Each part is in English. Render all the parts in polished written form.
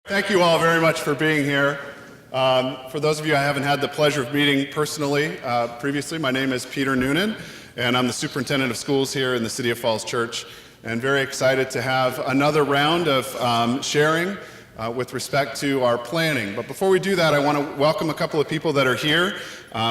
Thank you all very much for being here. For those of you I haven't had the pleasure of meeting personally previously, my name is Peter Noonan, and I'm the superintendent of schools here in the City of Falls Church, and very excited to have another round of sharing with respect to our planning. But before we do that, I want to welcome a couple of people that are here.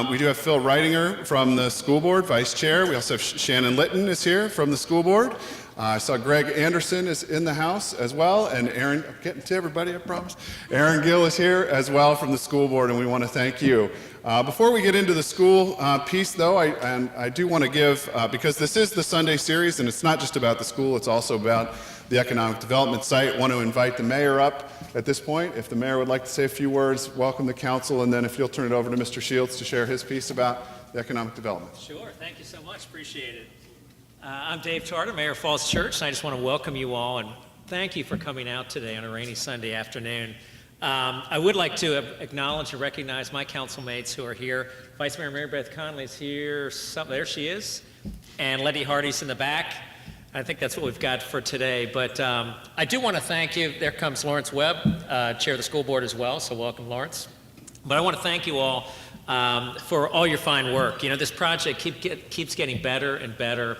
We do have Phil Reitinger from the school board, vice chair. We also have Shannon Litton is here from the school board. I saw Greg Anderson is in the house as well, and Aaron, I'm getting to everybody, I promise. Aaron Gill is here as well from the school board, and we want to thank you. Before we get into the school piece, though, I do want to give, because this is the Sunday series, and it's not just about the school, it's also about the economic development site. I want to invite the mayor up at this point. If the mayor would like to say a few words, welcome the council, and then if you'll turn it over to Mr. Shields to share his piece about the economic development. Sure, thank you so much, appreciate it. I'm Dave Tarter, Mayor of Falls Church, and I just want to welcome you all and thank you for coming out today on a rainy Sunday afternoon. I would like to acknowledge and recognize my council mates who are here. Vice Mayor Mary Beth Conley is here, there she is, and Letty Hardy's in the back. I think that's what we've got for today, but I do want to thank you. There comes Lawrence Webb, chair of the school board as well, so welcome, Lawrence. But I want to thank you all for all your fine work. You know, this project keeps getting better and better.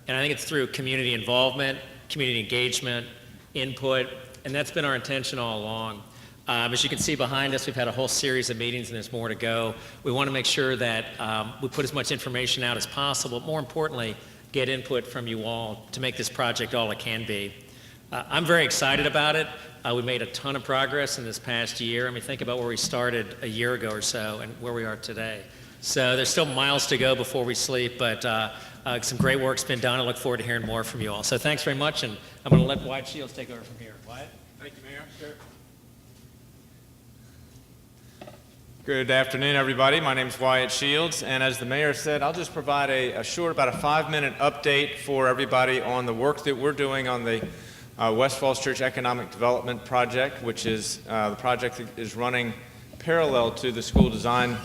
And I think it's through community involvement, community engagement, input, and that's been our intention all along. As you can see behind us, we've had a whole series of meetings and there's more to go. We want to make sure that we put as much information out as possible, but more importantly, get input from you all to make this project all it can be. I'm very excited about it. We made a ton of progress in this past year. I mean, think about where we started a year ago or so and where we are today. So there's still miles to go before we sleep, but some great work's been done. I look forward to hearing more from you all. So thanks very much, and I'm going to let Wyatt Shields take over from here. Wyatt? Thank you, Mayor. Sure. Good afternoon, everybody. My name is Wyatt Shields, and as the mayor said, I'll just provide a short, about a 5-minute update for everybody on the work that we're doing on the West Falls Church Economic Development Project, which is the project that is running parallel to the school design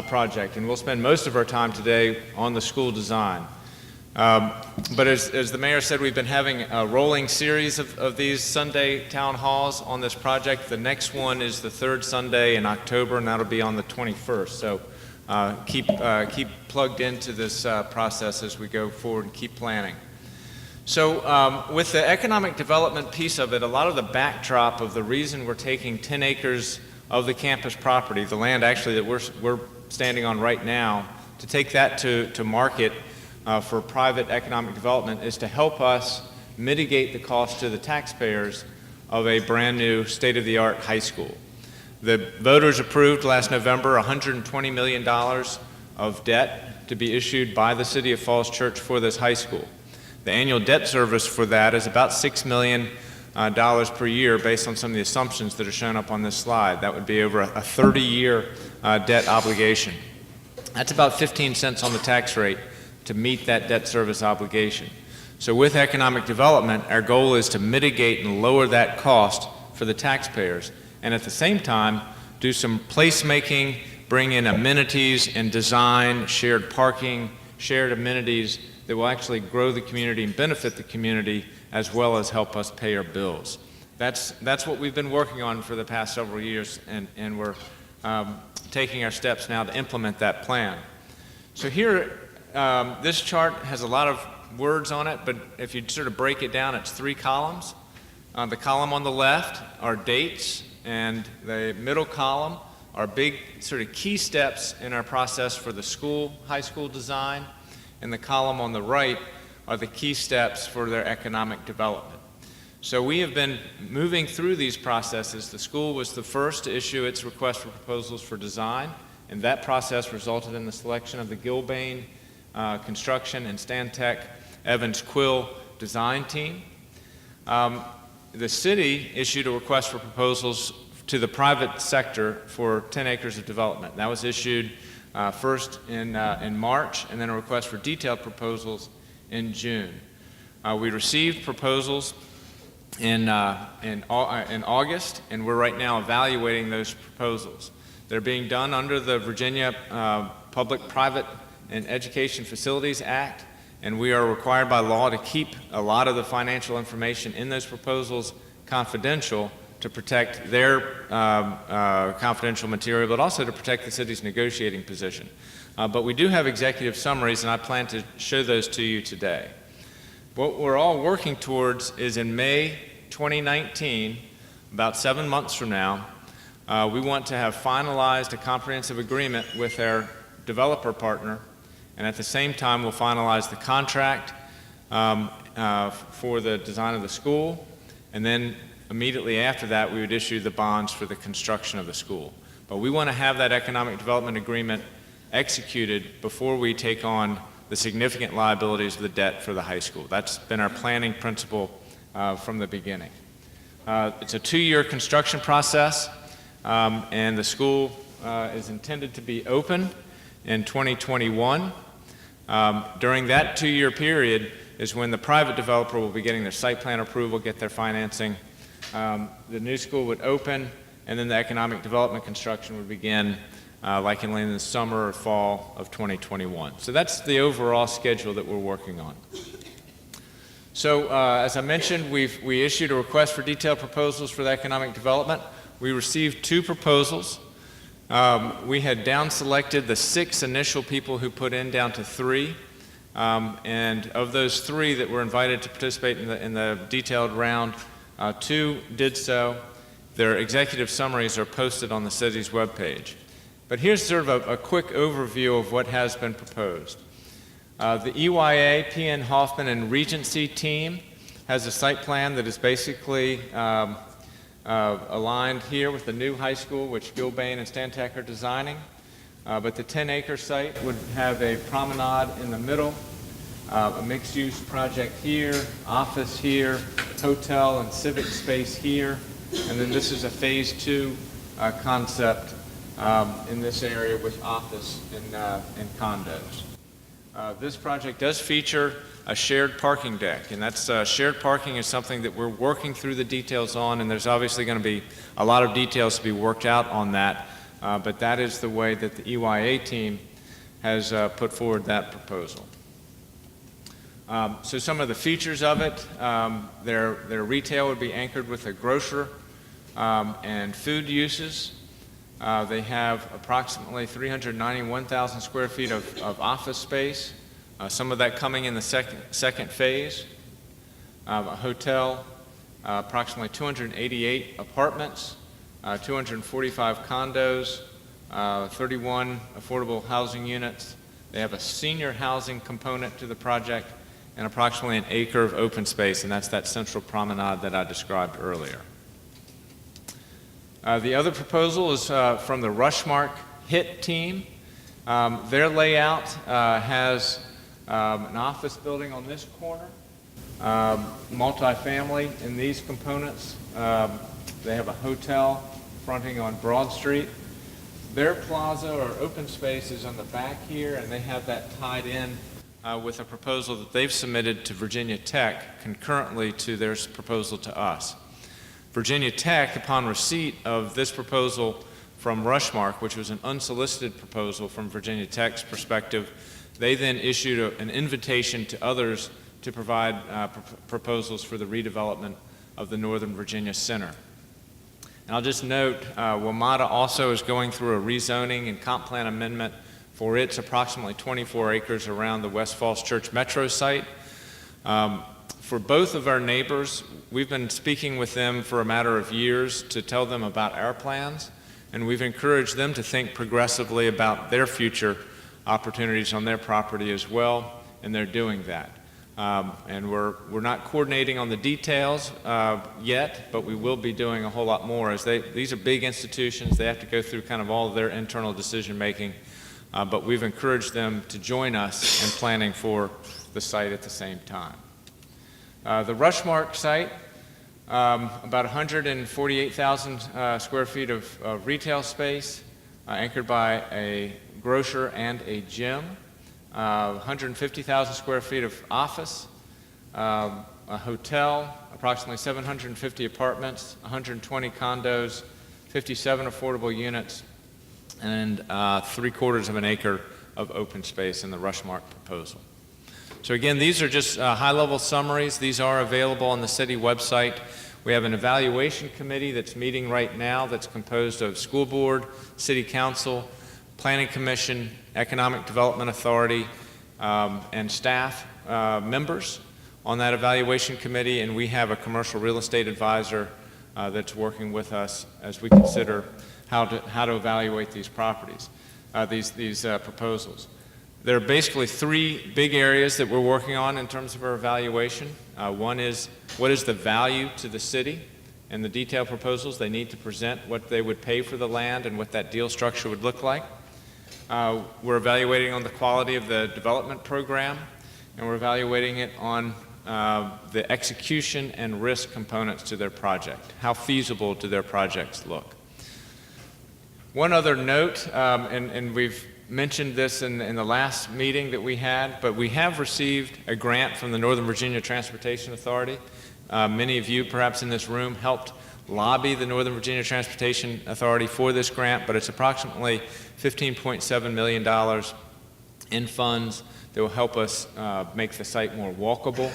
project, and we'll spend most of our time today on the school design. But as the mayor said, we've been having a rolling series of these Sunday town halls on this project. The next one is the third Sunday in October, and that'll be on the 21st. So keep plugged into this process as we go forward and keep planning. So with the economic development piece of it, a lot of the backdrop of the reason we're taking 10 acres of the campus property, the land actually that we're standing on right now, to take that to market for private economic development is to help us mitigate the cost to the taxpayers of a brand new state-of-the-art high school. The voters approved last November $120 million of debt to be issued by the City of Falls Church for this high school. The annual debt service for that is about $6 million per year based on some of the assumptions that are shown up on this slide. That would be over a 30-year debt obligation. That's about 15 cents on the tax rate to meet that debt service obligation. So with economic development, our goal is to mitigate and lower that cost for the taxpayers, and at the same time, do some placemaking, bring in amenities and design, shared parking, shared amenities that will actually grow the community and benefit the community as well as help us pay our bills. That's what we've been working on for the past several years, and we're taking our steps now to implement that plan. So here, this chart has a lot of words on it, but if you sort of break it down, it's 3 columns. The column on the left are dates, and the middle column are big sort of key steps in our process for the high school design, and the column on the right are the key steps for their economic development. So we have been moving through these processes. The school was the first to issue its request for proposals for design, and that process resulted in the selection of the Gilbane Construction and Stantec Evans Quill design team. The city issued a request for proposals to the private sector for 10 acres of development. That was issued first in March, and then a request for detailed proposals in June. We received proposals in August, and we're right now evaluating those proposals. They're being done under the Virginia Public-Private and Education Facilities Act, and we are required by law to keep a lot of the financial information in those proposals confidential to protect their confidential material, but also to protect the city's negotiating position. But we do have executive summaries, and I plan to show those to you today. What we're all working towards is in May 2019, about 7 months from now, we want to have finalized a comprehensive agreement with our developer partner, and at the same time we'll finalize the contract for the design of the school, and then immediately after that we would issue the bonds for the construction of the school. But we want to have that economic development agreement executed before we take on the significant liabilities of the debt for the high school. That's been our planning principle from the beginning. It's a 2-year construction process, and the school is intended to be open in 2021. During that 2-year period is when the private developer will be getting their site plan approval, get their financing. The new school would open, and then the economic development construction would begin likely in the summer or fall of 2021. So that's the overall schedule that we're working on. So as I mentioned, we issued a request for detailed proposals for the economic development. We received 2 proposals. We had down selected the 6 initial people who put in down to 3. And of those 3 that were invited to participate in the detailed round, 2 did so. Their executive summaries are posted on the city's webpage. But here's sort of a quick overview of what has been proposed. The EYA, PN Hoffman, and Regency team has a site plan that is basically aligned here with the new high school, which Gilbane and Stantec are designing. But the 10-acre site would have a promenade in the middle, a mixed-use project here, office here, hotel and civic space here, and then this is a phase 2 concept in this area with office and condos. This project does feature a shared parking deck, and that's shared parking is something that we're working through the details on, and there's obviously going to be a lot of details to be worked out on that, but that is the way that the EYA team has put forward that proposal. So some of the features of it, their retail would be anchored with a grocer and food uses. They have approximately 391,000 square feet of office space, some of that coming in the second phase. A hotel, approximately 288 apartments, 245 condos, 31 affordable housing units. They have a senior housing component to the project and approximately an acre of open space, and that's that central promenade that I described earlier. The other proposal is from the Rushmark HIT team. Their layout has an office building on this corner, multifamily in these components. They have a hotel fronting on Broad Street. Their plaza or open space is on the back here, and they have that tied in with a proposal that they've submitted to Virginia Tech concurrently to their proposal to us. Virginia Tech, upon receipt of this proposal from Rushmark, which was an unsolicited proposal from Virginia Tech's perspective, they then issued an invitation to others to provide proposals for the redevelopment of the Northern Virginia Center. And I'll just note, WMATA also is going through a rezoning and comp plan amendment for its approximately 24 acres around the West Falls Church Metro site. For both of our neighbors, we've been speaking with them for a matter of years to tell them about our plans, and we've encouraged them to think progressively about their future opportunities on their property as well, and they're doing that. And we're not coordinating on the details yet, but we will be doing a whole lot more as these are big institutions. They have to go through kind of all of their internal decision making, but we've encouraged them to join us in planning for the site at the same time. The Rushmark site, about 148,000 square feet of retail space, anchored by a grocer and a gym, 150,000 square feet of office, a hotel, approximately 750 apartments, 120 condos, 57 affordable units, and 3/4 of an acre of open space in the Rushmark proposal. So again, these are just high-level summaries. These are available on the city website. We have an evaluation committee that's meeting right now that's composed of school board, city council, planning commission, economic development authority, and staff members on that evaluation committee, and we have a commercial real estate advisor that's working with us as we consider how to evaluate these properties, these proposals. There are basically three big areas that we're working on in terms of our evaluation. One is, what is the value to the city? And the detailed proposals, they need to present what they would pay for the land and what that deal structure would look like. We're evaluating on the quality of the development program, and we're evaluating it on the execution and risk components to their project. How feasible do their projects look? One other note, and we've mentioned this in the last meeting that we had, but we have received a grant from the Northern Virginia Transportation Authority. Many of you, perhaps in this room, helped lobby the Northern Virginia Transportation Authority for this grant, but it's approximately $15.7 million in funds that will help us make the site more walkable,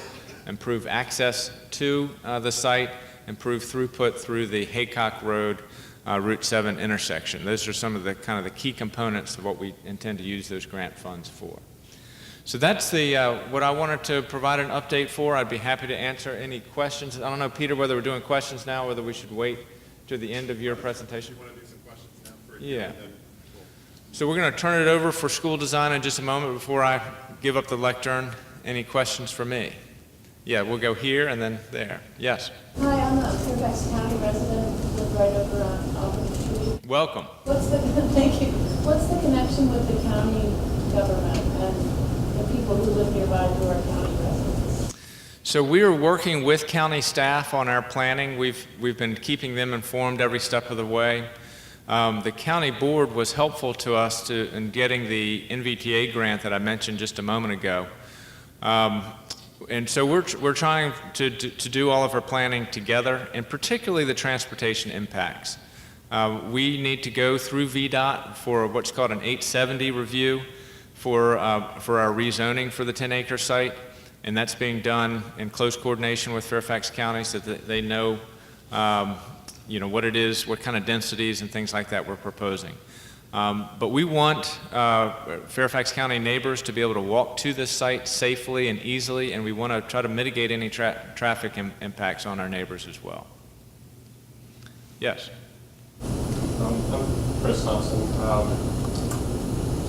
improve access to the site, improve throughput through the Haycock Road Route 7 intersection. Those are some of the kind of the key components of what we intend to use those grant funds for. So that's what I wanted to provide an update for. I'd be happy to answer any questions. I don't know, Peter, whether we're doing questions now or whether we should wait to the end of your presentation. Want to do some questions now for Yeah. and then So we're going to turn it over for school design in just a moment before I give up the lectern. Any questions for me? Yeah, we'll go here and then there. Yes. Hi, I'm a Fairfax County resident, live right over on Albany Street. Welcome. Thank you. What's the connection with the county government and the people who live nearby who are county residents? So we are working with county staff on our planning. We've been keeping them informed every step of the way. The county board was helpful to us in getting the NVTA grant that I mentioned just a moment ago. And so we're trying to do all of our planning together, and particularly the transportation impacts. We need to go through VDOT for what's called an 870 review for our rezoning for the 10-acre site, and that's being done in close coordination with Fairfax County so that they know, what it is, what kind of densities and things like that we're proposing. But we want Fairfax County neighbors to be able to walk to this site safely and easily, and we want to try to mitigate any traffic impacts on our neighbors as well. Yes? I'm Chris Thompson.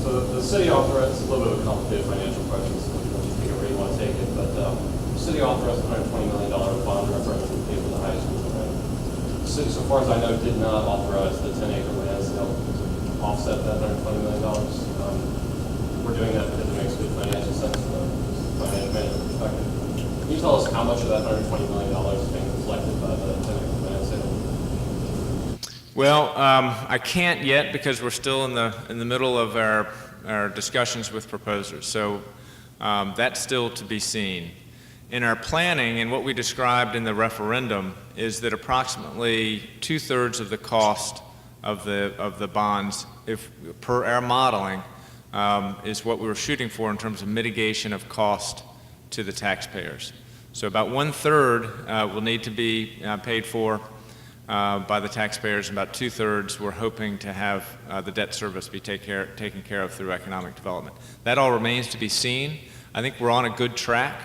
So the city authorized, it's a little bit of a complicated financial question, so you take it where you want to take it, but the city authorized a $120 million bond referendum to pay for the high school. The city, so far as I know, did not authorize the 10-acre land sale offset that $120 million. We're doing that because it makes good financial sense from a financial management perspective. Can you tell us how much of that $120 million is being reflected by the 10-acre land sale? Well, I can't yet because we're still in the middle of our discussions with proposers. So that's still to be seen. In our planning and what we described in the referendum is that approximately 2/3 of the cost of the bonds, if per our modeling, is what we were shooting for in terms of mitigation of cost to the taxpayers. So about 1/3 will need to be paid for by the taxpayers, and about 2/3 we're hoping to have the debt service be taken care of through economic development. That all remains to be seen. I think we're on a good track,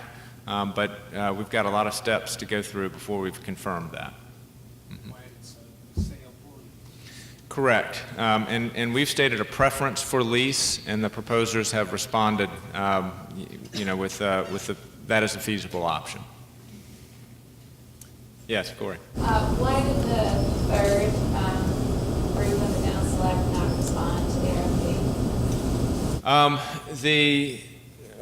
but we've got a lot of steps to go through before we've confirmed that. Correct, and we've stated a preference for lease, and the proposers have responded, with that as a feasible option. Yes, Corey. Why did the third group of the down select not respond to the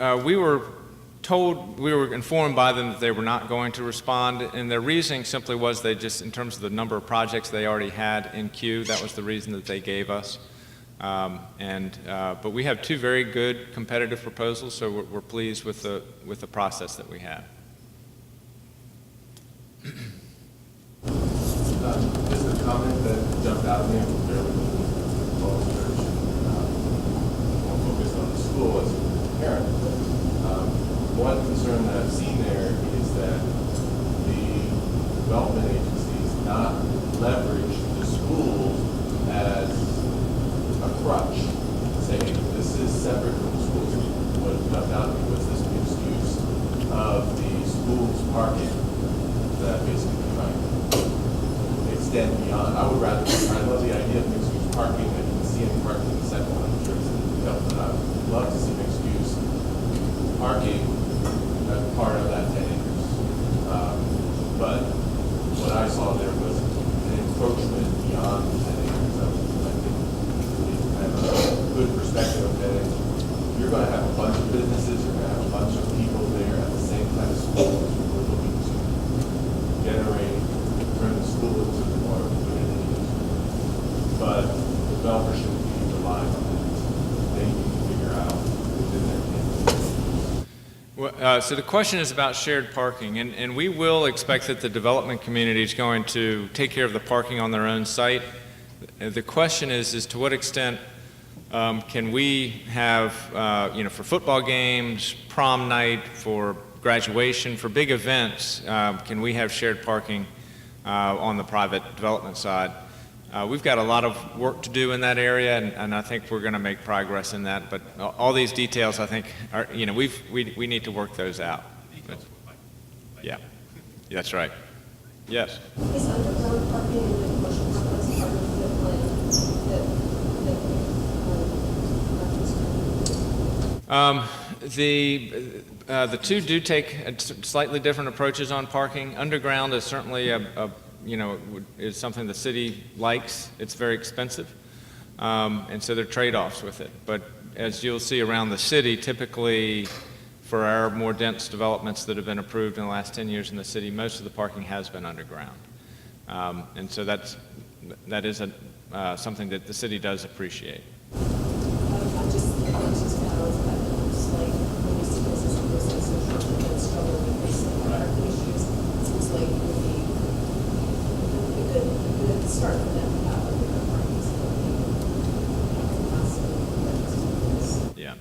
RFP? We were informed by them that they were not going to respond, and their reasoning simply was they just, in terms of the number of projects they already had in queue, that was the reason that they gave us. But we have two very good competitive proposals, so we're pleased with the process that we have. Just a comment that jumped out at me from the Falls Church, more focused on the school as a parent. One concern that I've seen there is that the development agencies not leverage the schools as a crutch, saying this is separate from the schools. What it comes down to was this mixed use of the school's parking that basically trying to extend beyond. I love the idea of mixed use parking. I didn't see any parking in the second one. I'm sure it's going to be helpful. I would love to see mixed use parking as part of that 10 acres. But what I saw there was an encroachment beyond the 10 acres. I think I have a good perspective of that. You're going to have a bunch of businesses, you're going to have a bunch of people there at the same time as schools. We're looking to generate, turn the school into more of a community. But developers shouldn't be relying on that. They need to figure out within their campus. Well, so the question is about shared parking, and we will expect that the development community is going to take care of the parking on their own site. The question is to what extent can we have, for football games, prom night, for graduation, for big events, can we have shared parking on the private development side? We've got a lot of work to do in that area, and I think we're going to make progress in that. But all these details, I think, are, we need to work those out. But, yeah, that's right. Yes. Is underground parking and the commercial parking part of the plan The two do take slightly different approaches on parking. Underground is certainly is something the city likes. It's very expensive, and so there are trade-offs with it. But as you'll see around the city, typically for our more dense developments that have been approved in the last 10 years in the city, most of the parking has been underground, and so that is something that the city does appreciate. I'm just now it's kind of looks like when you see business and businesses that struggle with this parking issues, it seems like it would be a good start for them to have a bigger parking facility. Yeah.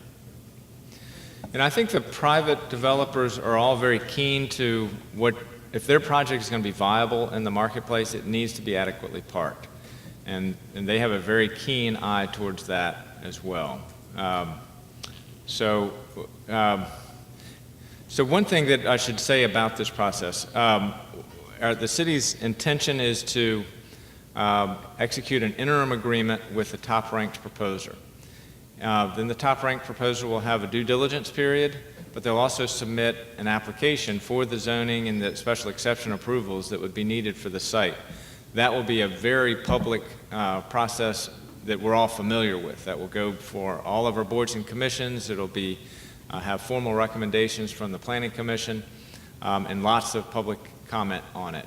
And I think the private developers are all very keen to if their project is going to be viable in the marketplace, it needs to be adequately parked. And they have a very keen eye towards that as well. So one thing that I should say about this process, the city's intention is to execute an interim agreement with the top-ranked proposer. Then the top-ranked proposer will have a due diligence period, but they'll also submit an application for the zoning and the special exception approvals that would be needed for the site. That will be a very public process that we're all familiar with. That will go for all of our boards and commissions. It'll be have formal recommendations from the Planning Commission and lots of public comment on it.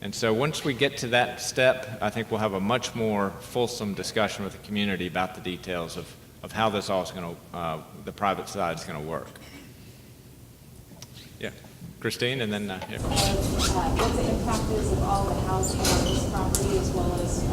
And so once we get to that step, I think we'll have a much more fulsome discussion with the community about the details of how this all is going to, the private side is going to work. Yeah, Christine, and then here. What the impact is of all the housing on this property as well as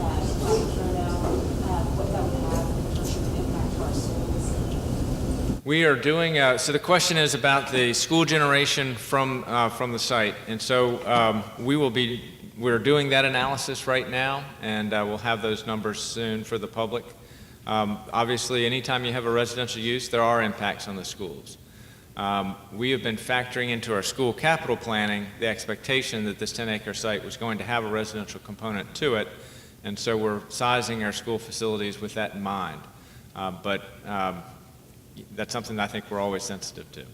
what that would have in terms of impact to our schools? We are doing, so the question is about the school generation from the site. And so we're doing that analysis right now, and we'll have those numbers soon for the public. Obviously, anytime you have a residential use, there are impacts on the schools. We have been factoring into our school capital planning the expectation that this 10-acre site was going to have a residential component to it, and so we're sizing our school facilities with that in mind. But that's something that I think we're always sensitive to. The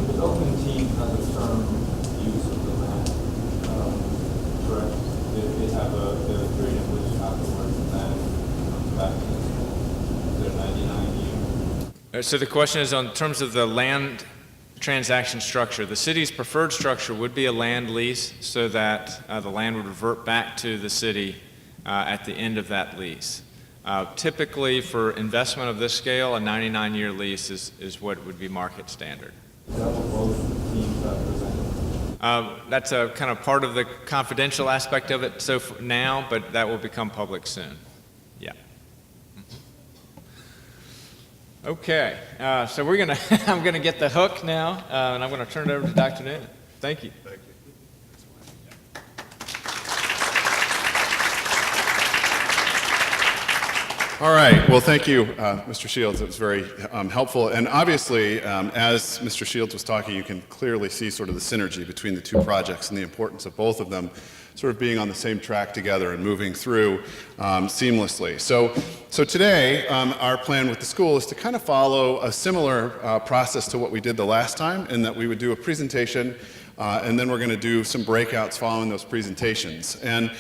development team has a firm use of the land, correct? They have a period in which afterwards the land comes back to the school. They're 99 years. So the question is on terms of the land transaction structure. The city's preferred structure would be a land lease so that the land would revert back to the city at the end of that lease. Typically, for investment of this scale, a 99-year lease is what would be market standard. Is that what both teams have presented? That's a kind of part of the confidential aspect of it now, but that will become public soon. Yeah. Okay, so I'm going to get the hook now, and I'm going to turn it over to Dr. Noonan. Thank you. Thank you. All right. Well, thank you, Mr. Shields. It was very helpful. And obviously, as Mr. Shields was talking, you can clearly see sort of the synergy between the two projects and the importance of both of them sort of being on the same track together and moving through seamlessly. So today, our plan with the school is to kind of follow a similar process to what we did the last time, in that we would do a presentation, and then we're going to do some breakouts following those presentations. And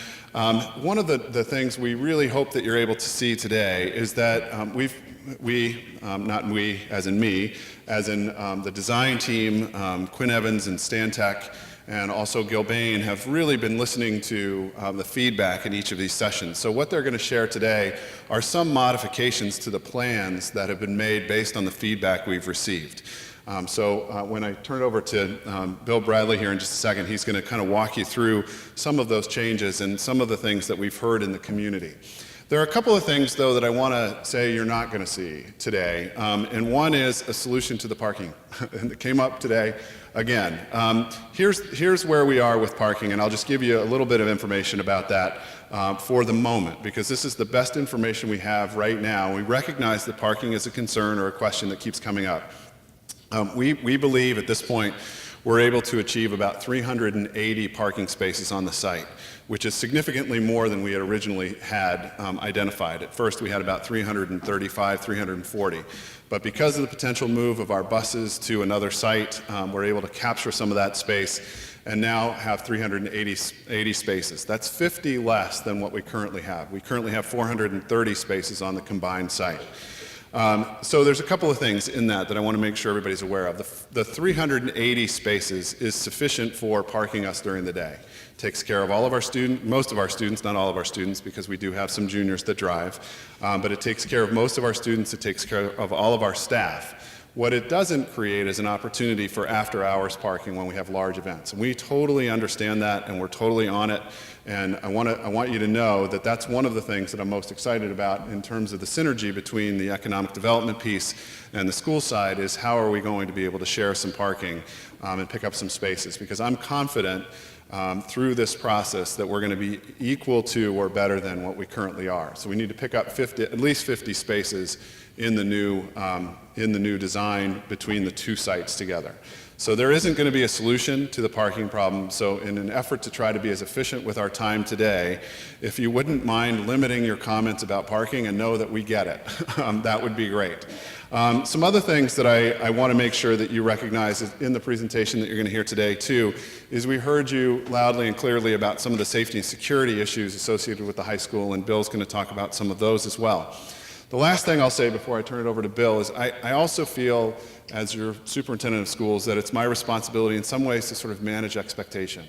one of the things we really hope that you're able to see today is that not we as in me, as in the design team, Quinn Evans and Stantec, and also Gilbane have really been listening to the feedback in each of these sessions. So what they're going to share today are some modifications to the plans that have been made based on the feedback we've received. When I turn it over to Bill Bradley here in just a second, he's going to kind of walk you through some of those changes and some of the things that we've heard in the community. There are a couple of things, though, that I want to say you're not going to see today, and one is a solution to the parking that came up today again. Here's where we are with parking, and I'll just give you a little bit of information about that for the moment, because this is the best information we have right now. We recognize that parking is a concern or a question that keeps coming up. We believe at this point we're able to achieve about 380 parking spaces on the site, which is significantly more than we had originally had identified. At first we had about 335, 340. But because of the potential move of our buses to another site, we're able to capture some of that space and now have 380 spaces. That's 50 less than what we currently have. We currently have 430 spaces on the combined site. So there's a couple of things in that I want to make sure everybody's aware of. The 380 spaces is sufficient for parking us during the day. Takes care of all of our students, most of our students, not all of our students, because we do have some juniors that drive, but it takes care of most of our students, it takes care of all of our staff. What it doesn't create is an opportunity for after-hours parking when we have large events. And we totally understand that, and we're totally on it. And I want you to know that that's one of the things that I'm most excited about in terms of the synergy between the economic development piece and the school side, is how are we going to be able to share some parking and pick up some spaces. Because I'm confident through this process that we're going to be equal to or better than what we currently are. So we need to pick up at least 50 spaces in the new design between the two sites together. So there isn't going to be a solution to the parking problem. So in an effort to try to be as efficient with our time today, if you wouldn't mind limiting your comments about parking and know that we get it, that would be great. Some other things that I want to make sure that you recognize in the presentation that you're going to hear today too, is we heard you loudly and clearly about some of the safety and security issues associated with the high school, and Bill's going to talk about some of those as well. The last thing I'll say before I turn it over to Bill is I also feel, as your superintendent of schools, that it's my responsibility in some ways to sort of manage expectation.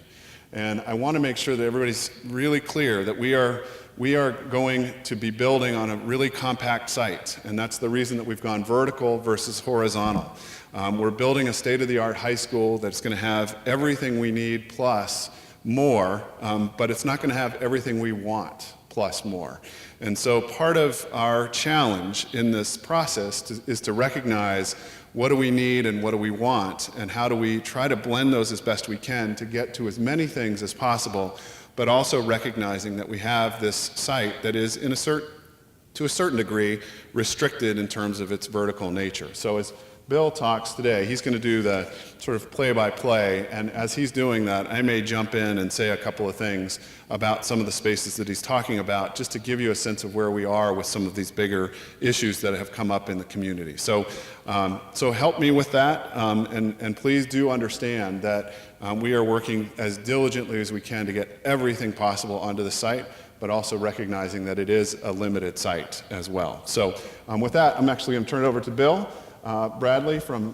And I want to make sure that everybody's really clear that we are going to be building on a really compact site, and that's the reason that we've gone vertical versus horizontal. We're building a state-of-the-art high school that's going to have everything we need plus more, but it's not going to have everything we want plus more. And so part of our challenge in this process is to recognize what do we need and what do we want, and how do we try to blend those as best we can to get to as many things as possible, but also recognizing that we have this site that is to a certain degree restricted in terms of its vertical nature. So as Bill talks today, he's going to do the sort of play-by-play, and as he's doing that, I may jump in and say a couple of things about some of the spaces that he's talking about, just to give you a sense of where we are with some of these bigger issues that have come up in the community. So help me with that, and please do understand that we are working as diligently as we can to get everything possible onto the site, but also recognizing that it is a limited site as well. So with that, I'm actually going to turn it over to Bill Bradley from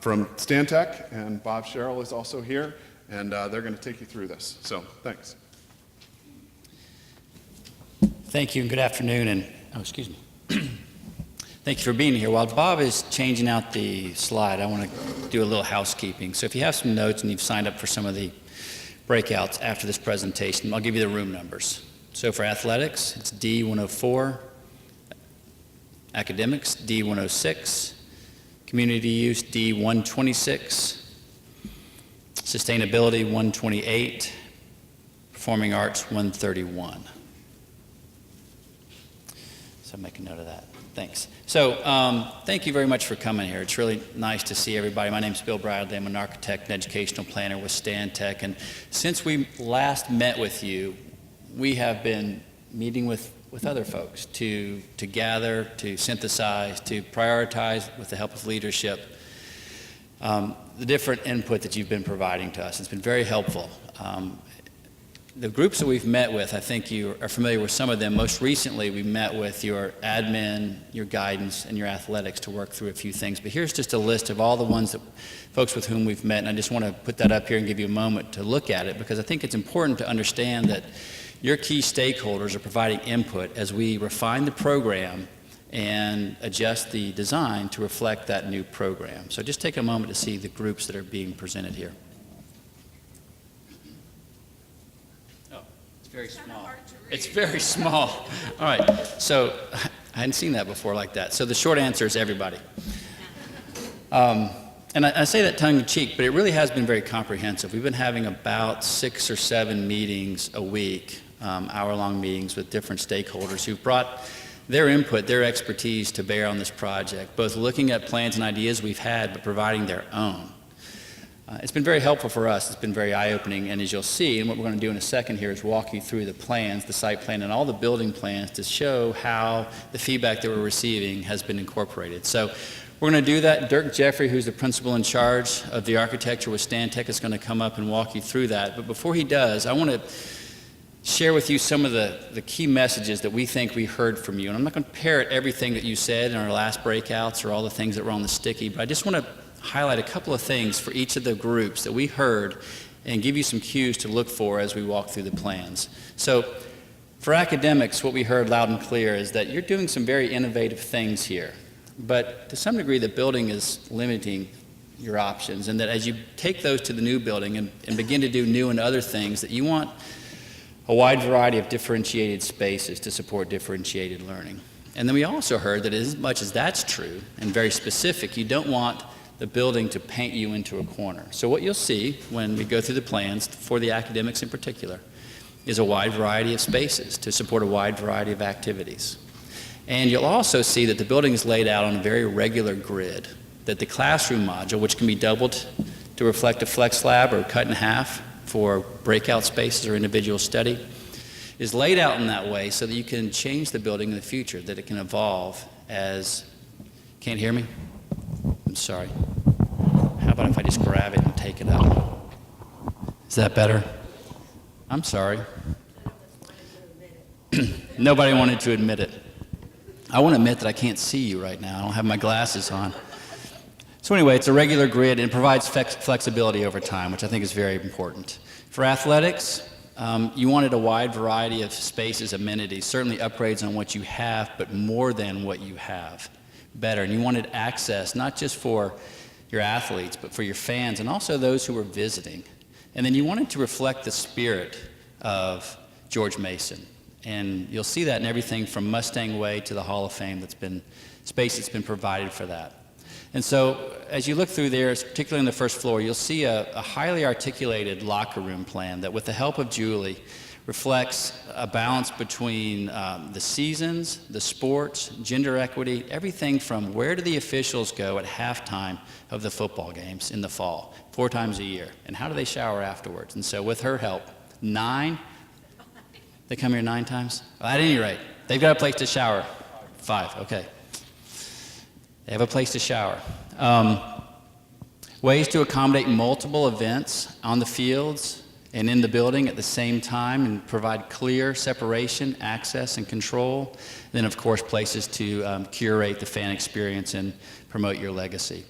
Stantec, and Bob Sherrill is also here, and they're going to take you through this. So thanks. Thank you and good afternoon, and excuse me. Thank you for being here. While Bob is changing out the slide, I want to do a little housekeeping. So if you have some notes and you've signed up for some of the breakouts after this presentation, I'll give you the room numbers. So for athletics, it's D104, academics, D106, community use, D126, Sustainability, 128. Performing Arts, 131. So make a note of that. Thanks. So thank you very much for coming here. It's really nice to see everybody. My name is Bill Bradley. I'm an architect and educational planner with Stantec. And since we last met with you, we have been meeting with other folks to gather, to synthesize, to prioritize with the help of leadership the different input that you've been providing to us. It's been very helpful. The groups that we've met with, I think you are familiar with some of them. Most recently, we met with your admin, your guidance, and your athletics to work through a few things. But here's just a list of all the ones that folks with whom we've met, and I just want to put that up here and give you a moment to look at it, because I think it's important to understand that your key stakeholders are providing input as we refine the program and adjust the design to reflect that new program. So just take a moment to see the groups that are being presented here. Very small. It's very small. All right. So I hadn't seen that before like that. So the short answer is everybody. And I say that tongue in cheek, but it really has been very comprehensive. We've been having about 6 or 7 meetings a week, hour-long meetings with different stakeholders who've brought their input, their expertise to bear on this project, both looking at plans and ideas we've had, but providing their own. It's been very helpful for us. It's been very eye-opening, and as you'll see, and what we're going to do in a second here is walk you through the plans, the site plan, and all the building plans to show how the feedback that we're receiving has been incorporated. So we're going to do that. Dirk Jeffrey, who's the principal in charge of the architecture with Stantec, is going to come up and walk you through that. But before he does, I want to share with you some of the key messages that we think we heard from you. And I'm not going to parrot everything that you said in our last breakouts or all the things that were on the sticky, but I just want to highlight a couple of things for each of the groups that we heard and give you some cues to look for as we walk through the plans. So for academics, what we heard loud and clear is that you're doing some very innovative things here, but to some degree the building is limiting your options, and that as you take those to the new building and begin to do new and other things, that you want a wide variety of differentiated spaces to support differentiated learning. And then we also heard that as much as that's true and very specific, you don't want the building to paint you into a corner. So what you'll see when we go through the plans, for the academics in particular, is a wide variety of spaces to support a wide variety of activities. And you'll also see that the building is laid out on a very regular grid, that the classroom module, which can be doubled to reflect a flex lab or cut in half for breakout spaces or individual study, is laid out in that way so that you can change the building in the future, that it can evolve as... Can't hear me? I'm sorry. How about if I just grab it and take it up? Is that better? I'm sorry. Nobody wanted to admit it. I want to admit that I can't see you right now. I don't have my glasses on. So anyway, it's a regular grid and provides flexibility over time, which I think is very important. For athletics, you wanted a wide variety of spaces, amenities, certainly upgrades on what you have, but more than what you have. Better. And you wanted access not just for your athletes, but for your fans and also those who were visiting. And then you wanted to reflect the spirit of George Mason. And you'll see that in everything from Mustang Way to the Hall of Fame space that's been provided for that. And so as you look through there, particularly on the first floor, you'll see a highly articulated locker room plan that, with the help of Julie, reflects a balance between the seasons, the sports, gender equity, everything from where do the officials go at halftime of the football games in the fall, 4 times a year, and how do they shower afterwards. And so with her help, 9, they come here 9 times? Well, at any rate, they've got a place to shower. 5, okay. They have a place to shower. Ways to accommodate multiple events on the fields and in the building at the same time and provide clear separation, access, and control. And then, of course, places to curate the fan experience and promote your legacy.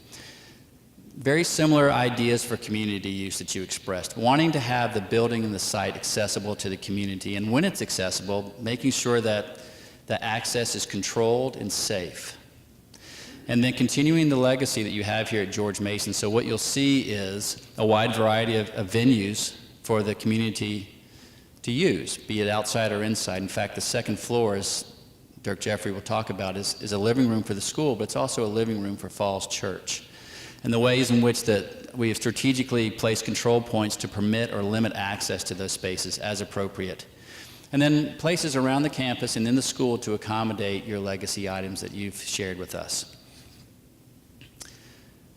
Very similar ideas for community use that you expressed. Wanting to have the building and the site accessible to the community, and when it's accessible, making sure that the access is controlled and safe. And then continuing the legacy that you have here at George Mason. So what you'll see is a wide variety of venues for the community to use, be it outside or inside. In fact, the second floor, as Dirk Jeffrey will talk about, is a living room for the school, but it's also a living room for Falls Church. And the ways in which we have strategically placed control points to permit or limit access to those spaces as appropriate. And then places around the campus and in the school to accommodate your legacy items that you've shared with us.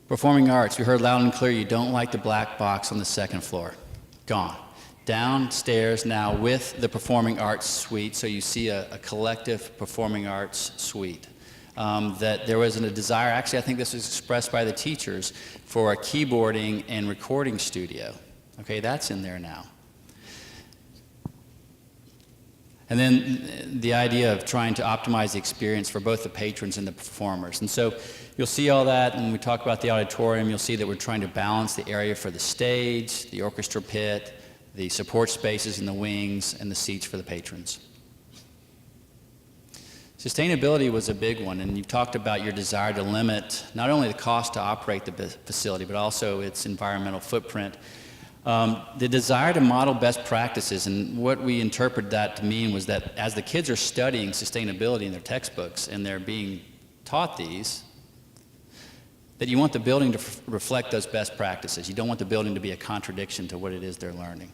Performing arts, we heard loud and clear you don't like the black box on the second floor. Gone. Downstairs now with the performing arts suite, so you see a collective performing arts suite. That there wasn't a desire, actually I think this was expressed by the teachers, for a keyboarding and recording studio. Okay, that's in there now. And then the idea of trying to optimize the experience for both the patrons and the performers. And so you'll see all that when we talk about the auditorium. You'll see that we're trying to balance the area for the stage, the orchestra pit, the support spaces in the wings, and the seats for the patrons. Sustainability was a big one, and you've talked about your desire to limit not only the cost to operate the facility, but also its environmental footprint. The desire to model best practices, and what we interpreted that to mean was that as the kids are studying sustainability in their textbooks and they're being taught these, that you want the building to reflect those best practices. You don't want the building to be a contradiction to what it is they're learning.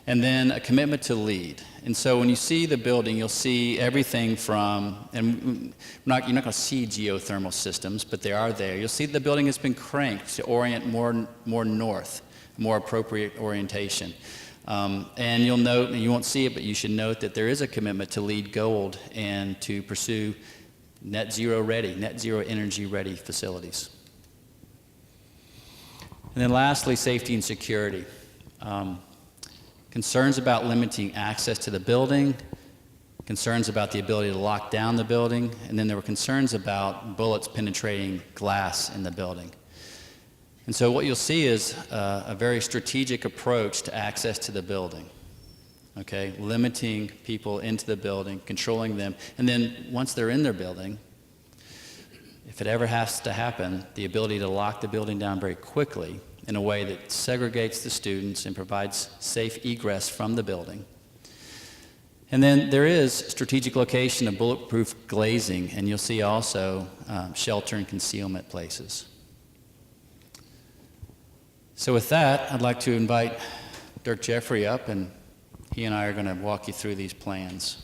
And then a commitment to lead. And so when you see the building, you'll see everything from, and you're not going to see geothermal systems, but they are there. You'll see the building has been cranked to orient more north, more appropriate orientation. And you'll note, and you won't see it, but you should note that there is a commitment to lead gold and to pursue net zero energy ready facilities. And then lastly, safety and security. Concerns about limiting access to the building, concerns about the ability to lock down the building, and then there were concerns about bullets penetrating glass in the building. And so what you'll see is a very strategic approach to access to the building, okay? Limiting people into the building, controlling them, and then once they're in their building, if it ever has to happen, the ability to lock the building down very quickly in a way that segregates the students and provides safe egress from the building. And then there is strategic location of bulletproof glazing, and you'll see also shelter and concealment places. So with that, I'd like to invite Dirk Jeffrey up, and he and I are going to walk you through these plans.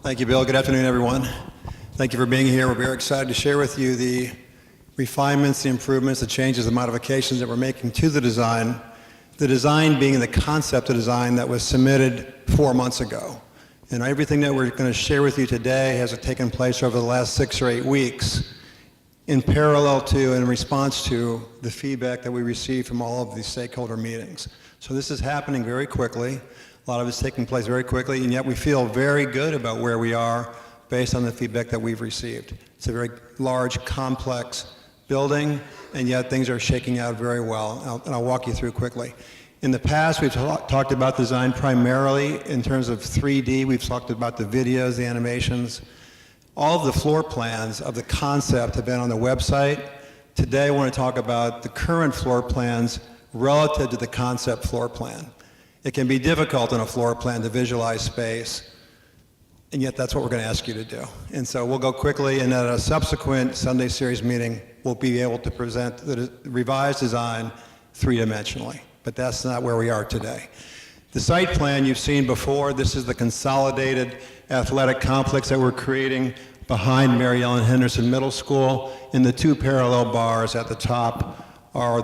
Thank you, Bill. Good afternoon, everyone. Thank you for being here. We're very excited to share with you the refinements, the improvements, the changes, the modifications that we're making to the design being the concept of design that was submitted 4 months ago. And everything that we're going to share with you today has taken place over the last 6 or 8 weeks in parallel to and in response to the feedback that we received from all of these stakeholder meetings. So this is happening very quickly. A lot of it's taking place very quickly, and yet we feel very good about where we are based on the feedback that we've received. It's a very large, complex building, and yet things are shaking out very well, and I'll walk you through quickly. In the past, we've talked about design primarily in terms of 3D. We've talked about the videos, the animations. All of the floor plans of the concept have been on the website. Today, I want to talk about the current floor plans relative to the concept floor plan. It can be difficult in a floor plan to visualize space, and yet that's what we're going to ask you to do. And so we'll go quickly, and at a subsequent Sunday series meeting, we'll be able to present the revised design three-dimensionally. But that's not where we are today. The site plan you've seen before. This is the consolidated athletic complex that we're creating behind Mary Ellen Henderson Middle School. And the 2 parallel bars at the top are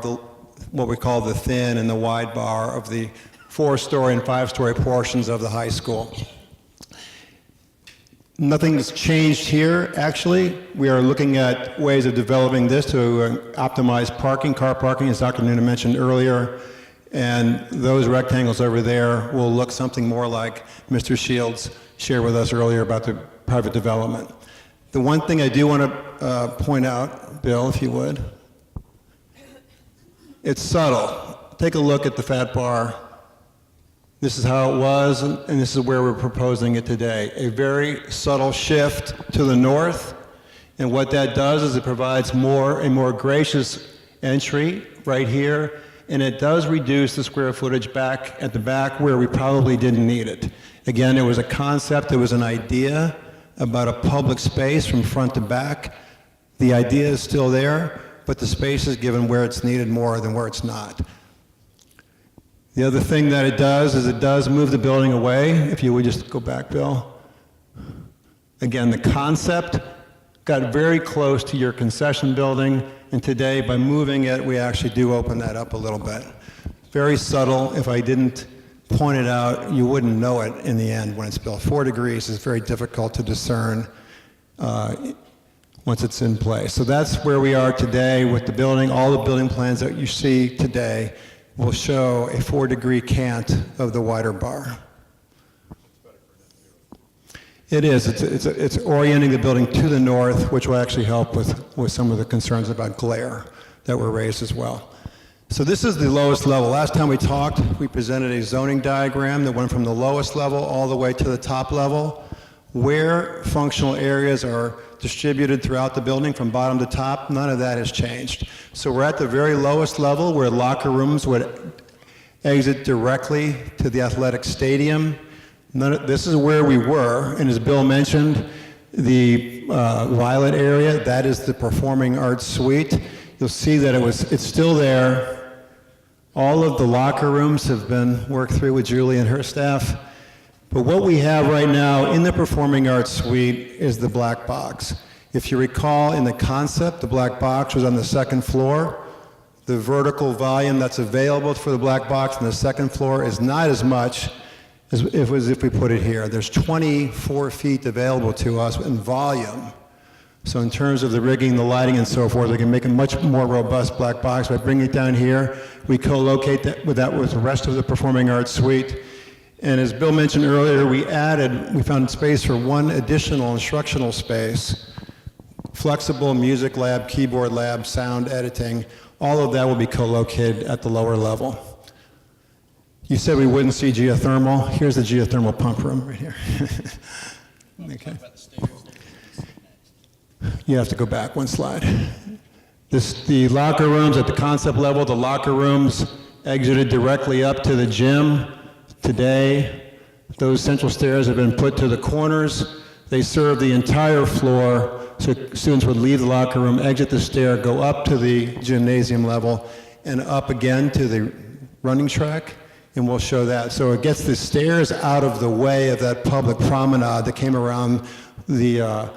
what we call the thin and the wide bar of the 4-story and 5-story portions of the high school. Nothing's changed here, actually. We are looking at ways of developing this to optimize parking, car parking, as Dr. Noonan mentioned earlier. And those rectangles over there will look something more like Mr. Shields shared with us earlier about the private development. The one thing I do want to point out, Bill, if you would, it's subtle. Take a look at the fat bar. This is how it was, and this is where we're proposing it today. A very subtle shift to the north, and what that does is it provides a more gracious entry right here, and it does reduce the square footage back at the back where we probably didn't need it. Again, it was a concept, it was an idea about a public space from front to back. The idea is still there, but the space is given where it's needed more than where it's not. The other thing that it does is it does move the building away. If you would just go back, Bill. Again, the concept got very close to your concession building, and today, by moving it, we actually do open that up a little bit. Very subtle. If I didn't point it out, you wouldn't know it in the end when it's built. 4 degrees is very difficult to discern once it's in place. So that's where we are today with the building. All the building plans that you see today will show a 4-degree cant of the wider bar. It is. It's orienting the building to the north, which will actually help with some of the concerns about glare that were raised as well. So this is the lowest level. Last time we talked, we presented a zoning diagram that went from the lowest level all the way to the top level, where functional areas are distributed throughout the building from bottom to top. None of that has changed. So we're at the very lowest level where locker rooms would exit directly to the athletic stadium. This is where we were, and as Bill mentioned, the violet area, that is the performing arts suite. You'll see that it's still there. All of the locker rooms have been worked through with Julie and her staff. But what we have right now in the performing arts suite is the black box. If you recall, in the concept, the black box was on the second floor. The vertical volume that's available for the black box on the second floor is not as much as if we put it here. There's 24 feet available to us in volume. So in terms of the rigging, the lighting, and so forth, we can make a much more robust black box by bringing it down here. We co-locate that with the rest of the performing arts suite. And as Bill mentioned earlier, we found space for one additional instructional space, flexible music lab, keyboard lab, sound editing. All of that will be co-located at the lower level. You said we wouldn't see geothermal. Here's the geothermal pump room right here. Okay. You have to go back one slide. The locker rooms at the concept level, the locker rooms exited directly up to the gym. Today, those central stairs have been put to the corners. They serve the entire floor, so students would leave the locker room, exit the stair, go up to the gymnasium level, and up again to the running track, and we'll show that. So it gets the stairs out of the way of that public promenade that came around the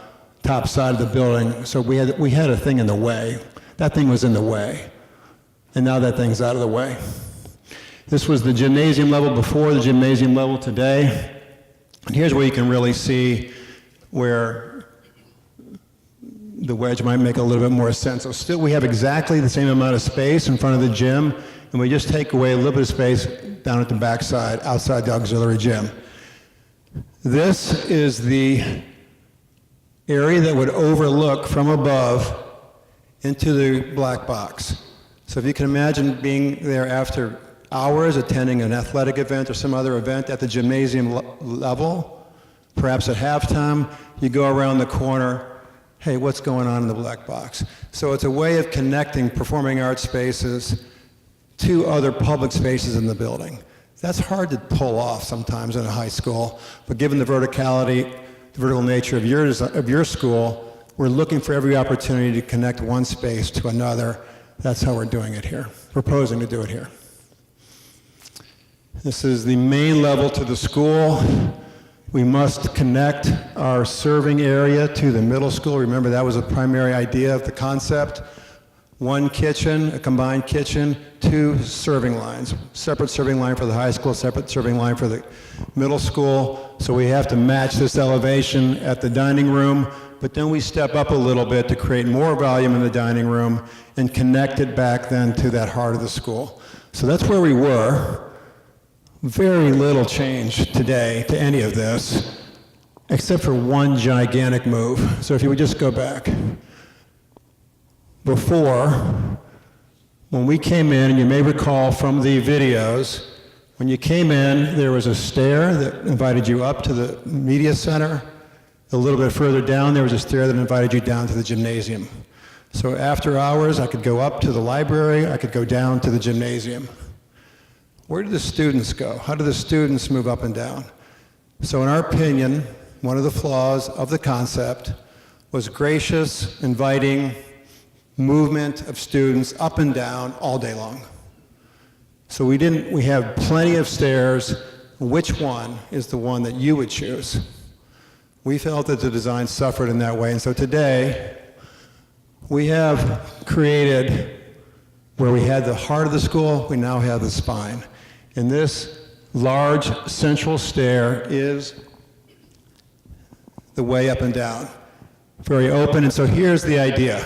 top side of the building. So we had a thing in the way. That thing was in the way, and now that thing's out of the way. This was the gymnasium level before, the gymnasium level today. And here's where you can really see where the wedge might make a little bit more sense. So still we have exactly the same amount of space in front of the gym, and we just take away a little bit of space down at the backside, outside the auxiliary gym. This is the area that would overlook from above into the black box. So if you can imagine being there after hours, attending an athletic event or some other event at the gymnasium level, perhaps at halftime, you go around the corner, hey, what's going on in the black box? So it's a way of connecting performing arts spaces to other public spaces in the building. That's hard to pull off sometimes in a high school, but given the verticality, the vertical nature of your school, we're looking for every opportunity to connect one space to another. That's how we're doing it here, proposing to do it here. This is the main level to the school. We must connect our serving area to the middle school. Remember, that was a primary idea of the concept. One kitchen, a combined kitchen, 2 serving lines. Separate serving line for the high school, separate serving line for the middle school. So we have to match this elevation at the dining room, but then we step up a little bit to create more volume in the dining room and connect it back then to that heart of the school. So that's where we were. Very little change today to any of this, except for one gigantic move. So if you would just go back. Before, when we came in, and you may recall from the videos, when you came in, there was a stair that invited you up to the media center. A little bit further down, there was a stair that invited you down to the gymnasium. So after hours, I could go up to the library, I could go down to the gymnasium. Where did the students go? How did the students move up and down? So in our opinion, one of the flaws of the concept was gracious, inviting, movement of students up and down all day long. So we have plenty of stairs. Which one is the one that you would choose? We felt that the design suffered in that way, and so today we have created, where we had the heart of the school, we now have the spine. And this large central stair is the way up and down. Very open, and so here's the idea.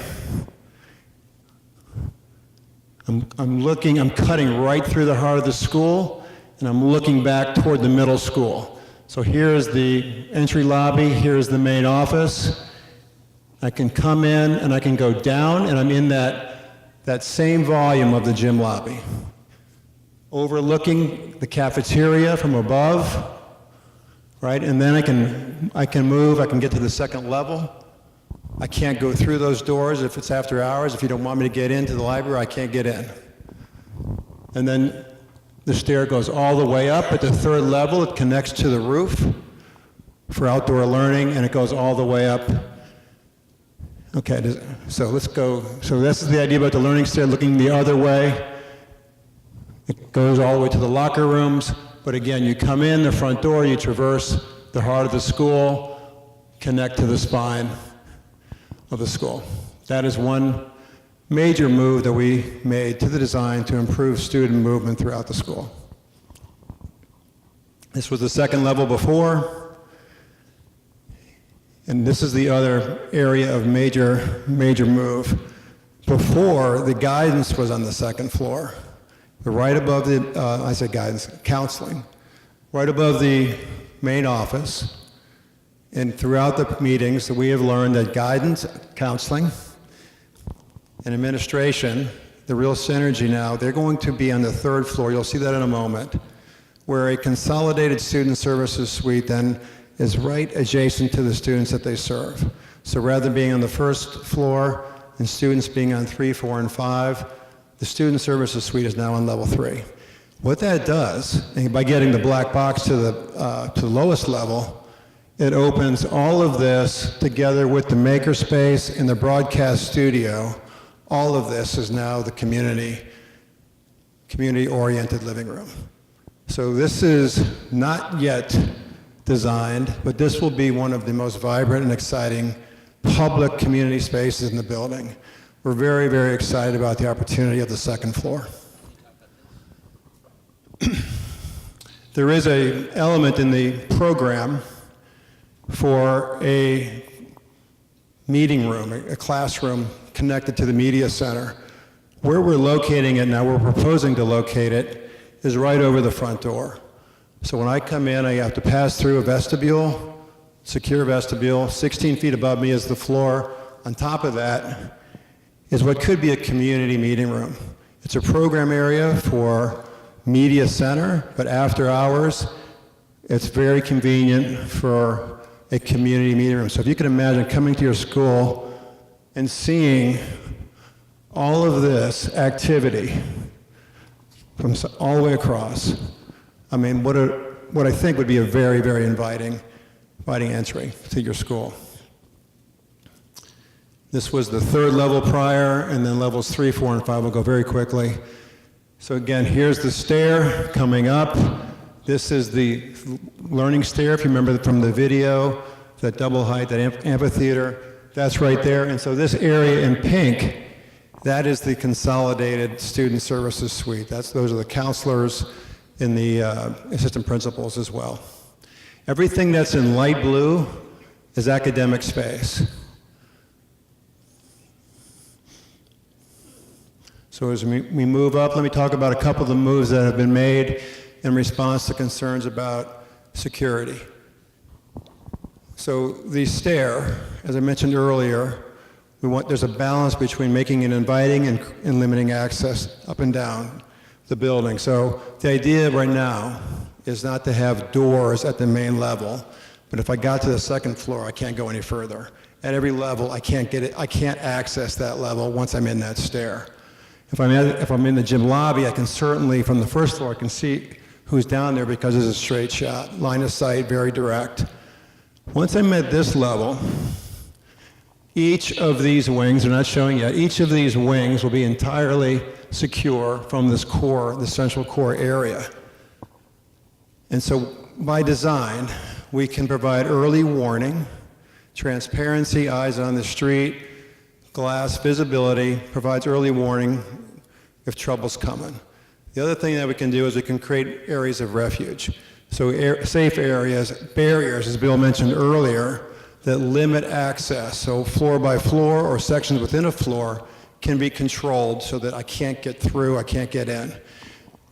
I'm cutting right through the heart of the school, and I'm looking back toward the middle school. So here's the entry lobby, here's the main office. I can come in and I can go down, and I'm in that same volume of the gym lobby, overlooking the cafeteria from above, right? And then I can move, I can get to the second level. I can't go through those doors if it's after hours. If you don't want me to get into the library, I can't get in. And then the stair goes all the way up. At the third level, it connects to the roof for outdoor learning, and it goes all the way up. Okay, so let's go. So this is the idea about the learning stair looking the other way. It goes all the way to the locker rooms, but again, you come in the front door, you traverse the heart of the school, connect to the spine of the school. That is one major move that we made to the design to improve student movement throughout the school. This was the second level before, and this is the other area of major move. Before, the guidance was on the second floor. Right above the, I said guidance, counseling. Right above the main office. And throughout the meetings, we have learned that guidance, counseling, and administration, the real synergy now, they're going to be on the third floor. You'll see that in a moment, where a consolidated student services suite then is right adjacent to the students that they serve. So rather than being on the first floor and students being on 3, 4, and 5, the student services suite is now on level 3. What that does, and by getting the black box to the lowest level, it opens all of this together with the makerspace and the broadcast studio. All of this is now the community-oriented living room. So this is not yet designed, but this will be one of the most vibrant and exciting public community spaces in the building. We're very, very excited about the opportunity of the second floor. There is an element in the program for a meeting room, a classroom connected to the media center. Where we're locating it now, we're proposing to locate it, is right over the front door. So when I come in, I have to pass through a vestibule, secure vestibule. 16 feet above me is the floor. On top of that is what could be a community meeting room. It's a program area for media center, but after hours, it's very convenient for a community meeting room. So if you can imagine coming to your school and seeing all of this activity from all the way across, I mean, what I think would be a very, very inviting entry to your school. This was the third level prior, and then levels 3, 4, and 5 will go very quickly. So again, here's the stair coming up. This is the learning stair, if you remember from the video, that double height, that amphitheater, that's right there. And so this area in pink, that is the Consolidated Student Services Suite. Those are the counselors and the assistant principals as well. Everything that's in light blue is academic space. So as we move up, let me talk about a couple of the moves that have been made in response to concerns about security. So the stair, as I mentioned earlier, there's a balance between making it inviting and limiting access up and down the building. So the idea right now is not to have doors at the main level, but if I got to the second floor, I can't go any further. At every level, I can't access that level once I'm in that stair. If I'm in the gym lobby, I can certainly, from the first floor, I can see who's down there because it's a straight shot, line of sight, very direct. Once I'm at this level, Each of these wings, they're not showing yet, each of these wings will be entirely secure from this core, the central core area. And so by design, we can provide early warning, transparency, eyes on the street, glass visibility, provides early warning if trouble's coming. The other thing that we can do is we can create areas of refuge. So safe areas, barriers, as Bill mentioned earlier, that limit access. So floor by floor or sections within a floor can be controlled so that I can't get through, I can't get in.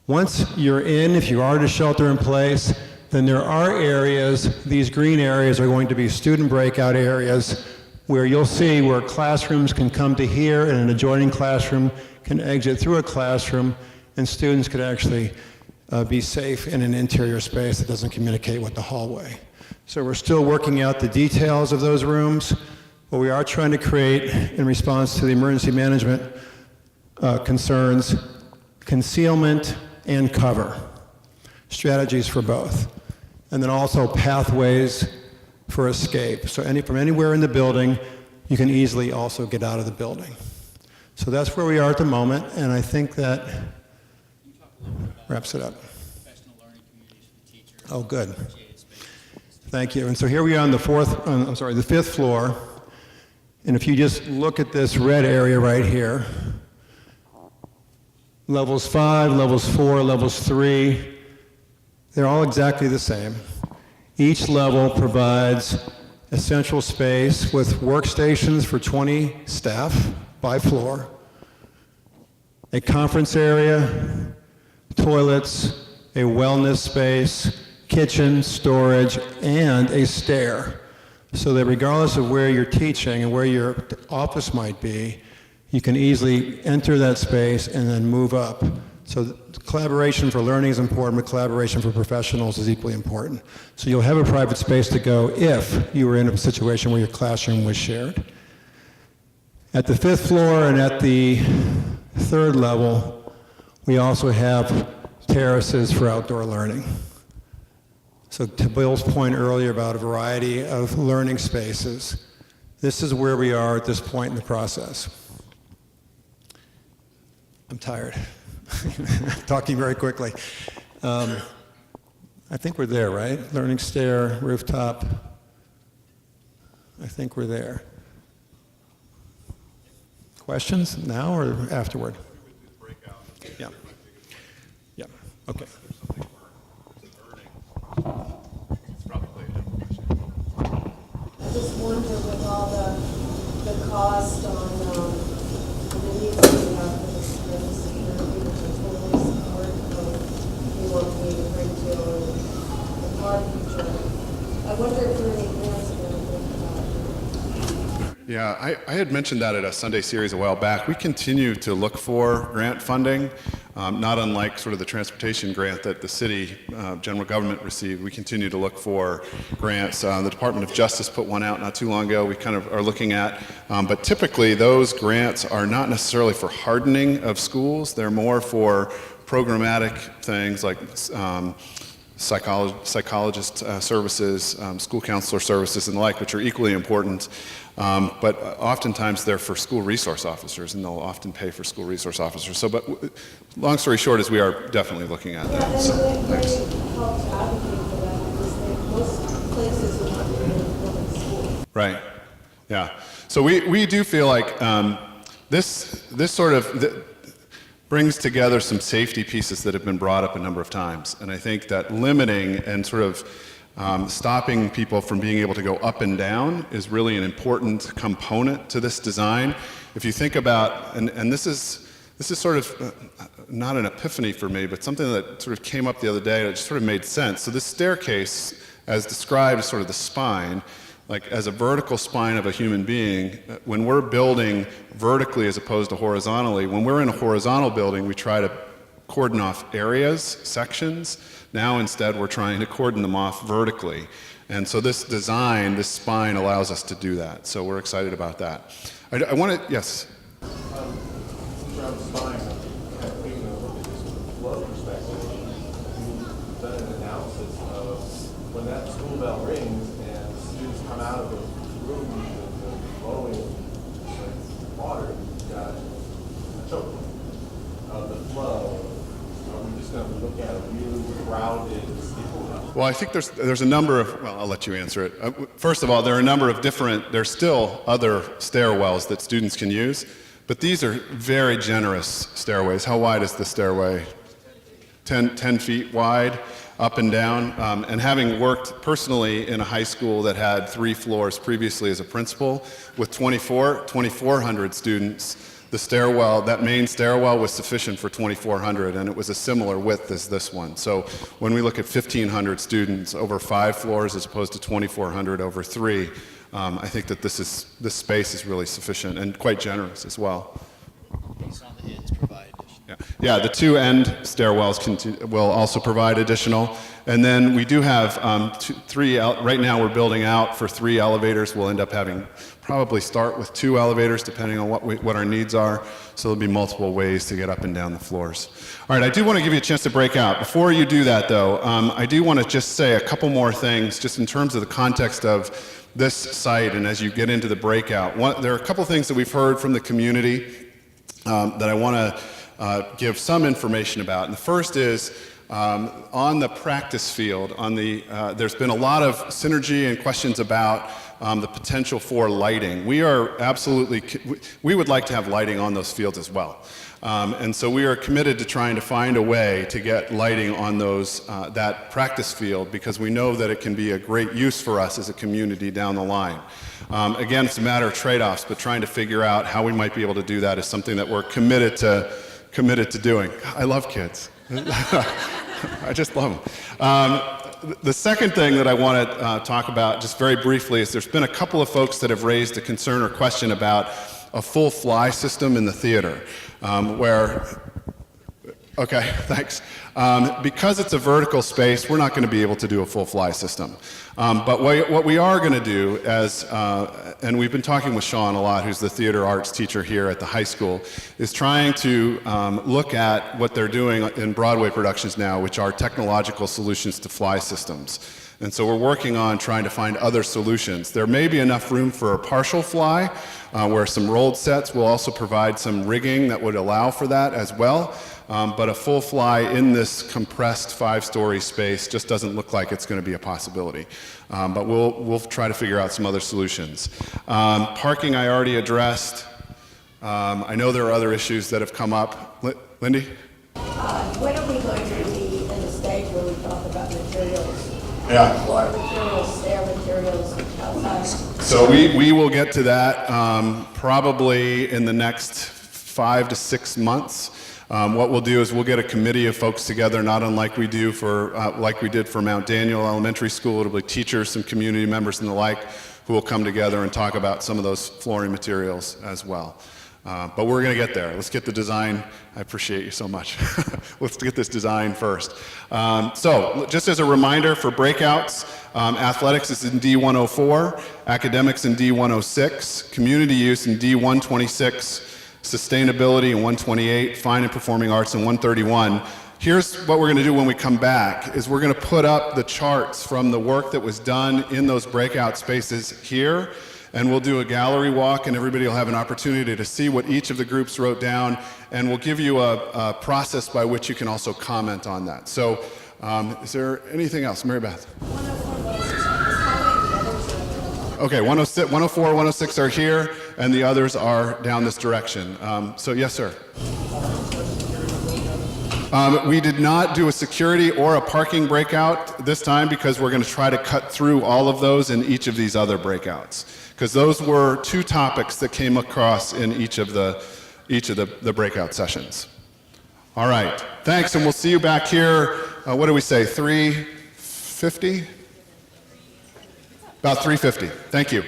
Once you're in, if you are to shelter in place, then there are areas, these green areas are going to be student breakout areas where you'll see where classrooms can come to here and an adjoining classroom can exit through a classroom, and students could actually be safe in an interior space that doesn't communicate with the hallway. So we're still working out the details of those rooms, but we are trying to create, in response to the emergency management concerns, concealment and cover, strategies for both. And then also pathways for escape. So from anywhere in the building, you can easily also get out of the building. So that's where we are at the moment, and I think that wraps it up. Professional learning communities for teachers. Oh, good. Thank you. And so here we are on the fifth floor. And if you just look at this red area right here, levels 5, levels 4, levels 3, they're all exactly the same. Each level provides a central space with workstations for 20 staff by floor, a conference area, toilets, a wellness space, kitchen, storage, and a stair. So that regardless of where you're teaching and where your office might be, you can easily enter that space and then move up. So collaboration for learning is important, but collaboration for professionals is equally important. So you'll have a private space to go if you were in a situation where your classroom was shared. At the fifth floor and at the third level, we also have terraces for outdoor learning. So to Bill's point earlier about a variety of learning spaces, this is where we are at this point in the process. I'm tired. Talking very quickly. I think we're there, right? Learning stair, rooftop. I think we're there. Questions now or afterward? Yeah. Yeah. Okay. I just wonder with all the cost on the needs that we have for this security, which I totally support, you want me to bring to the far future. I wonder if there are any grants that are thinking about. Yeah, I had mentioned that at a Sunday series a while back. We continue to look for grant funding, not unlike sort of the transportation grant that the city general government received. We continue to look for grants. The Department of Justice put one out not too long ago. We kind of are looking at, but typically those grants are not necessarily for hardening of schools. They're more for programmatic things like psychologist services, school counselor services, and the like, which are equally important. But oftentimes they're for school resource officers, and they'll often pay for school resource officers. So, but long story short is we are definitely looking at that. So, thanks. Help to advocate for that because most places are not really building schools. Right. Yeah. So we do feel like this sort of brings together some safety pieces that have been brought up a number of times, and I think that limiting and sort of stopping people from being able to go up and down is really an important component to this design. If you think about, and this is sort of not an epiphany for me, but something that sort of came up the other day that just sort of made sense. So this staircase, as described, is sort of the spine, like as a vertical spine of a human being. When we're building vertically as opposed to horizontally, when we're in a horizontal building, we try to cordon off areas, sections. Now instead we're trying to cordon them off vertically. And so this design, this spine allows us to do that. So we're excited about that. I want to, yes? Since we're on the spine, kind of taking a look at this from a flow perspective, you've done an analysis of when that school bell rings and students come out of those rooms and the flowing going to look at a really crowded school? Well, I think there's a number of, well, I'll let you answer it. First of all, there are a number of there's still other stairwells that students can use, but these are very generous stairways. How wide is the stairway? 10 feet wide, up and down. And having worked personally in a high school that had 3 floors previously as a principal, with 2,400 students, the stairwell, that main stairwell was sufficient for 2,400, and it was a similar width as this one. So when we look at 1,500 students over 5 floors as opposed to 2,400 over 3, I think that this space is really sufficient and quite generous as well. Based on the ends provided. Yeah, the 2 end stairwells will also provide additional. And then we do have 3, right now we're building out for 3 elevators. We'll end up having, probably start with 2 elevators depending on what our needs are. So there'll be multiple ways to get up and down the floors. All right, I do want to give you a chance to break out. Before you do that though, I do want to just say a couple more things just in terms of the context of this site and as you get into the breakout. There are a couple things that we've heard from the community that I want to give some information about. And the first is on the practice field, there's been a lot of synergy and questions about the potential for lighting. We would like to have lighting on those fields as well. And so we are committed to trying to find a way to get lighting on that practice field because we know that it can be a great use for us as a community down the line. Again, it's a matter of trade-offs, but trying to figure out how we might be able to do that is something that we're committed to doing. I love kids. I just love them. The second thing that I want to talk about just very briefly is there's been a couple of folks that have raised a concern or question about a full fly system in the theater okay, thanks. Because it's a vertical space, we're not going to be able to do a full fly system. But what we are going to do and we've been talking with Sean a lot, who's the theater arts teacher here at the high school, is trying to look at what they're doing in Broadway productions now, which are technological solutions to fly systems. And so we're working on trying to find other solutions. There may be enough room for a partial fly, where some rolled sets will also provide some rigging that would allow for that as well. But a full fly in this compressed 5-story space just doesn't look like it's going to be a possibility. But we'll try to figure out some other solutions. Parking I already addressed. I know there are other issues that have come up. Lindy? When are we going to be in the stage where we talk about materials? Yeah. Floor materials, stair materials, outside? So we will get to that probably in the next 5 to 6 months. What we'll do is we'll get a committee of folks together, not unlike we do like we did for Mount Daniel Elementary School. It'll be teachers, some community members and the like, who will come together and talk about some of those flooring materials as well. But we're going to get there. Let's get the design. I appreciate you so much. Let's get this design first. So just as a reminder for breakouts, athletics is in D104, academics in D106, community use in D126, sustainability in 128, fine and performing arts in 131. Here's what we're going to do when we come back, is we're going to put up the charts from the work that was done in those breakout spaces here, and we'll do a gallery walk, and everybody will have an opportunity to see what each of the groups wrote down, and we'll give you a process by which you can also comment on that. So is there anything else? Mary Beth? Okay, 106, 104, 106 are here, and the others are down this direction. So yes, sir. We did not do a security or a parking breakout this time because we're going to try to cut through all of those in each of these other breakouts, because those were 2 topics that came across in each of the breakout sessions. All right, thanks, and we'll see you back here. What do we say? 3:50? About 3:50. Thank you.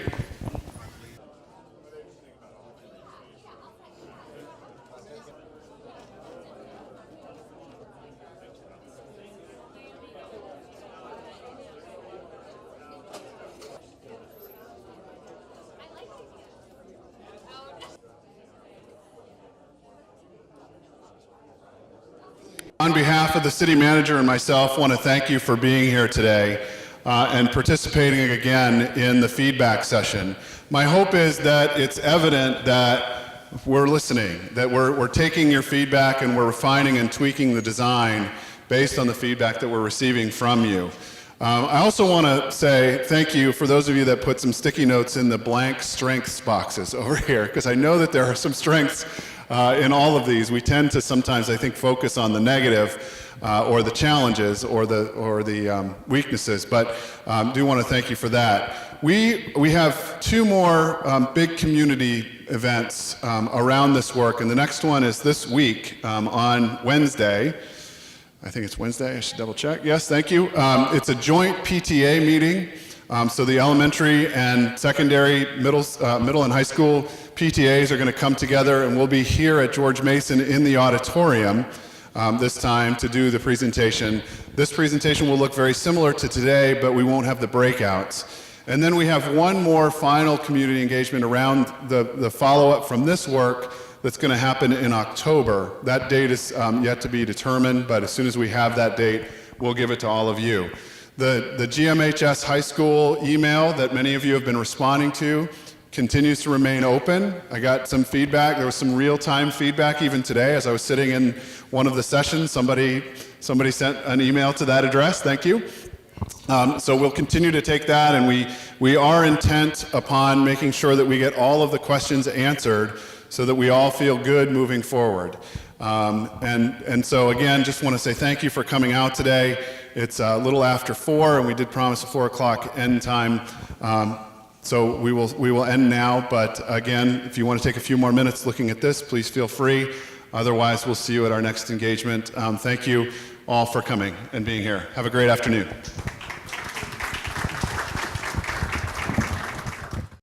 On behalf of the city manager and myself, I want to thank you for being here today and participating again in the feedback session. My hope is that it's evident that we're listening, that we're taking your feedback and we're refining and tweaking the design based on the feedback that we're receiving from you. I also want to say thank you for those of you that put some sticky notes in the blank strengths boxes over here, because I know that there are some strengths in all of these. We tend to sometimes, I think, focus on the negative or the challenges or the weaknesses, but do want to thank you for that. We have two more big community events around this work, and the next one is this week on Wednesday. I think it's Wednesday. I should double check. Yes, thank you. It's a joint PTA meeting. So the elementary and secondary, middle and high school PTAs are going to come together, and we'll be here at George Mason in the auditorium this time to do the presentation. This presentation will look very similar to today, but we won't have the breakouts. And then we have one more final community engagement around the follow-up from this work that's going to happen in October. That date is yet to be determined, but as soon as we have that date, we'll give it to all of you. The GMHS high school email that many of you have been responding to continues to remain open. I got some feedback. There was some real-time feedback even today as I was sitting in one of the sessions. Somebody sent an email to that address. Thank you. So we'll continue to take that, and we are intent upon making sure that we get all of the questions answered so that we all feel good moving forward. And so again, just want to say thank you for coming out today. It's a little after 4, and we did promise a 4 o'clock end time. So we will end now, but again, if you want to take a few more minutes looking at this, please feel free. Otherwise, we'll see you at our next engagement. Thank you all for coming and being here. Have a great afternoon.